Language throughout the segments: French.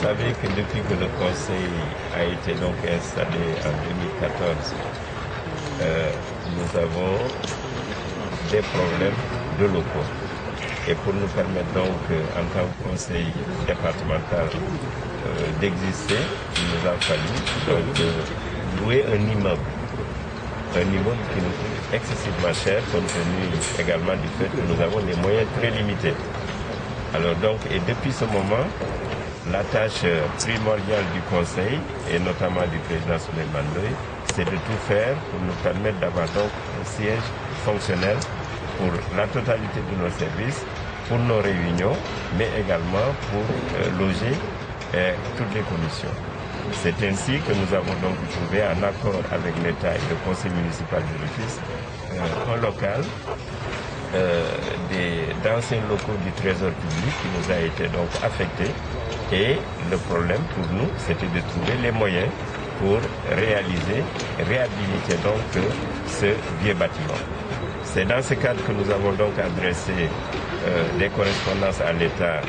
savez que depuis que le conseil a été donc installé en 2014, nous avons des problèmes de locaux. Et pour nous permettre donc, en tant que conseil départemental, d'exister, il nous a fallu donc, louer un immeuble. Un immeuble qui nous coûte excessivement cher, compte tenu également du fait que nous avons des moyens très limités. Alors donc, et depuis ce moment, la tâche primordiale du Conseil, et notamment du président Souleymane Ndoye, c'est de tout faire pour nous permettre d'avoir donc un siège fonctionnel pour la totalité de nos services, pour nos réunions, mais également pour loger toutes les commissions. C'est ainsi que nous avons donc trouvé, en accord avec l'État et le Conseil municipal de Rufisque, un local d'anciens locaux du Trésor public qui nous a été donc affecté. Et le problème pour nous, c'était de trouver les moyens pour réhabiliter donc ce vieux bâtiment. C'est dans ce cadre que nous avons donc adressé des correspondances à l'État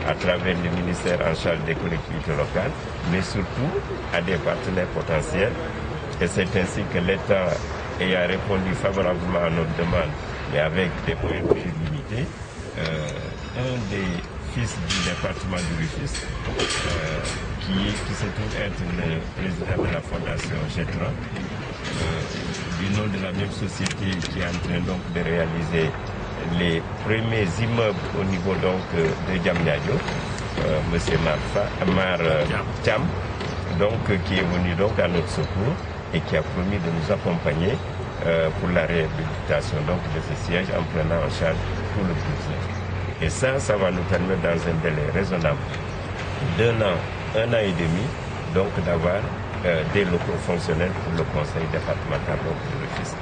à travers le ministère en charge des collectivités locales, mais surtout à des partenaires potentiels. Et c'est ainsi que l'État ayant répondu favorablement à notre demande, mais avec des moyens plus limités, un des fils du département du Rufisque, qui se trouve être le président de la fondation Getran, du nom de la même société qui est en train donc de réaliser les premiers immeubles au niveau donc de Diamniadio, M. Mar Thiam, donc qui est venu donc à notre secours et qui a promis de nous accompagner pour la réhabilitation donc de ce siège en prenant en charge tout le budget. Et ça va nous permettre dans un délai raisonnable d'un an, un an et demi, donc d'avoir des locaux fonctionnels pour le conseil départemental de Rufisque.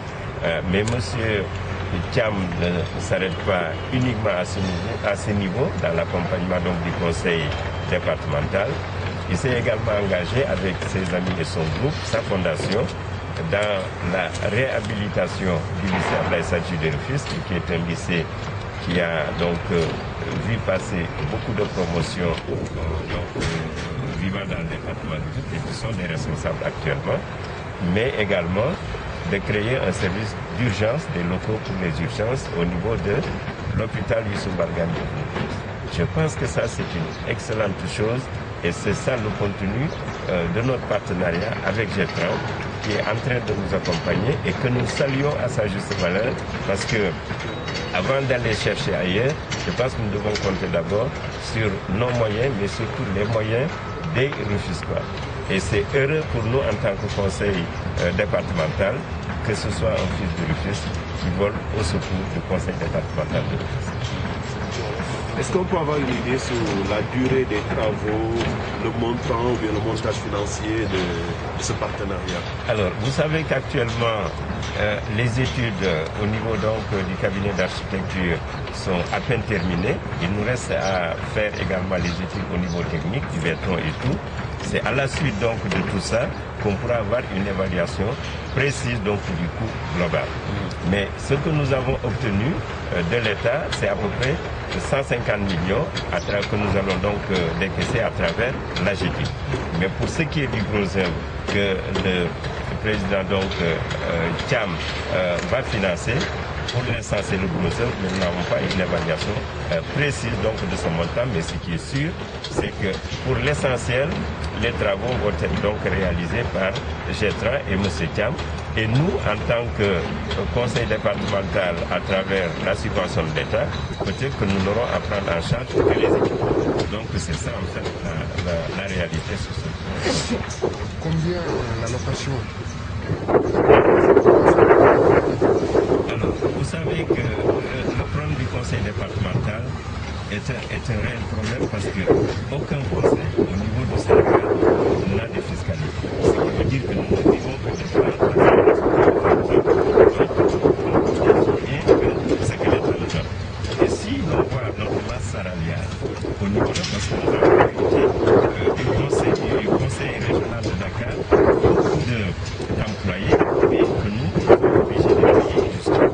Mais M. Thiam ne s'arrête pas uniquement à ce niveau dans l'accompagnement du conseil départemental. Il s'est également engagé avec ses amis et son groupe, sa fondation, dans la réhabilitation du lycée Ablaye Sadji de Rufisque, qui est un lycée qui a donc vu passer beaucoup de promotions vivant dans le département de Rufisque et qui sont des responsables actuellement, mais également de créer un service d'urgence, des locaux pour les urgences au niveau de l'hôpital Youssouf Mbargane. Je pense que ça c'est une excellente chose et c'est ça le contenu de notre partenariat avec Getran qui est en train de nous accompagner et que nous saluons à sa juste valeur parce que avant d'aller chercher ailleurs, je pense que nous devons compter d'abord sur nos moyens mais surtout les moyens des Rufisquois. Et c'est heureux pour nous en tant que conseil départemental que ce soit un fils de Rufisque qui vole au secours du conseil départemental de Rufisque. Est-ce qu'on peut avoir une idée sur la durée des travaux, le montant ou bien le montage financier de ce partenariat? Alors, vous savez qu'actuellement, les études au niveau donc du cabinet d'architecture sont à peine terminées. Il nous reste à faire également les études au niveau technique, du béton et tout. C'est à la suite donc de tout ça qu'on pourra avoir une évaluation précise donc du coût global. Mais ce que nous avons obtenu de l'État, c'est à peu près 150 millions que nous allons donc décaisser à travers l'AGETIP. Mais pour ce qui est du gros œuvre que le président donc Thiam va financer, pour l'instant c'est le gros œuvre, mais nous n'avons pas une évaluation précise donc de ce montant, mais ce qui est sûr, c'est que pour l'essentiel, les travaux vont être donc réalisés par Getran et M. Thiam. Et nous, en tant que conseil départemental, à travers la subvention de l'État, peut-être que nous n'aurons à prendre en charge que les équipements. Donc c'est ça en fait la réalité sur ce. Combien l'allocation? Alors, vous savez que le problème du conseil départemental est un réel problème parce qu'aucun conseil au niveau du Sénégal n'a de fiscalité. Ce qui veut dire que nous ne vivons que des plans ce que l'État nous donne. Et si l'on voit notre masse salariale au niveau de parce que nous avons écouté du conseil régional de Dakar, beaucoup d'employés, mais que nous sommes obligés de payer jusqu'à 200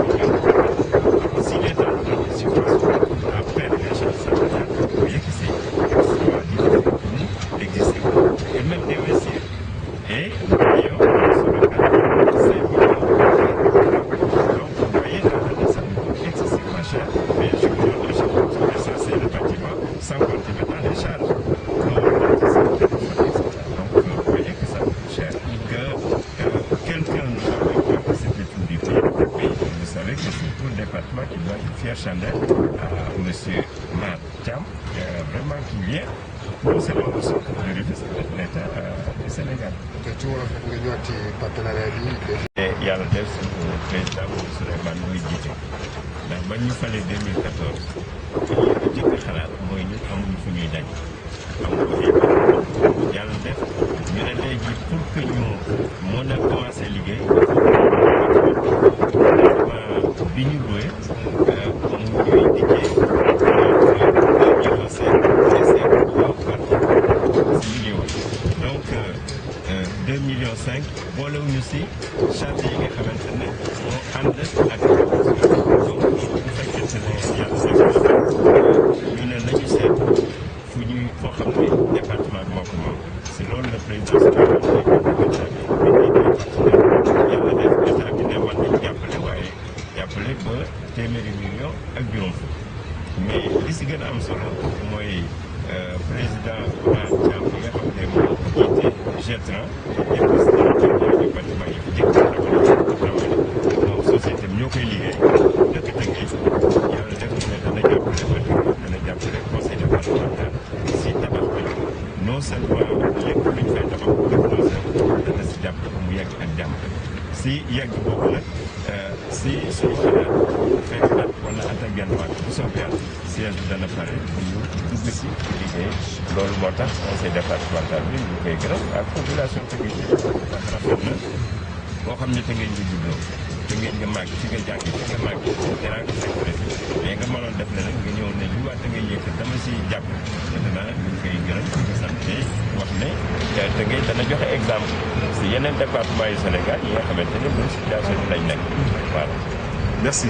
millions. Si l'État nous donne des subventions à peine les charges salariales, vous voyez que c'est extrêmement difficile pour nous mais je vous donne ça c'est le bâtiment, sans compter maintenant les charges. Donc vous voyez que ça coûte cher. Que quelqu'un nous a fait que c'était tout du pays. Vous savez que c'est tout le département qui doit une fière chandelle à M. Mathiam, vraiment qui vient non seulement au centre de l'État du Sénégal. ci wolof rek nga ñëwaat ci partenariat bi. te yàlla def suñu président Souleymane muy jiite ndax ba ñu fale 2014 li ñu jëkk xalaat mooy ñun amuñu fu ñuy daje amuñu ay yàlla def ñu ne léegi pour que ñu mën a commencé liggéey bi ñu loué mu ñuy dikkee donc 2,5 millions boolewuñu si charge yi nga xamante ne moo ànd ak donc bu fekkente ne yàlla def ñu ne nañu seet fu ñuy foo xam ne département bi moo ko moom si loolu la président yàlla def état bi ne war nañu jàppale waaye jàppale ba téeméeri million ak juróom fukk mais li si gën a am solo mooy président Mathiam bi nga xam ne moo jiite GETRAN et président du bâtiment yi fi jëkk moom société bi ñoo koy liggéey dëkk Tëngéej yàlla def ne dana jàppale conseil départemental si tabax bi non seulement lépp lu ñu fay tabax dana si jàpp mu yegg ak jàmm si yegg boobu nag si suñu xalaat fekk at wala at ak genn wàll bu soobee yàlla siège bi dana pare ñu dugg si liggéey loolu moo tax conseil départemental bi ñu koy gërëm ak population Tëngéej ndax rafet na boo xam ne Tëngéej nga juddoo Tëngéej nga màgg fi nga jàng fi nga màgg danaa ko fekk rek mais nga mënoon def ne nag nga ñëw ne li waa Tëngéej yëkk dama si jàpp danaa ñu koy gërëm di sant wax ne Tëngéej dana joxe exemple si yeneen département yu Sénégal yi nga xamante ne même situation bi lañ nekk voilà. Merci.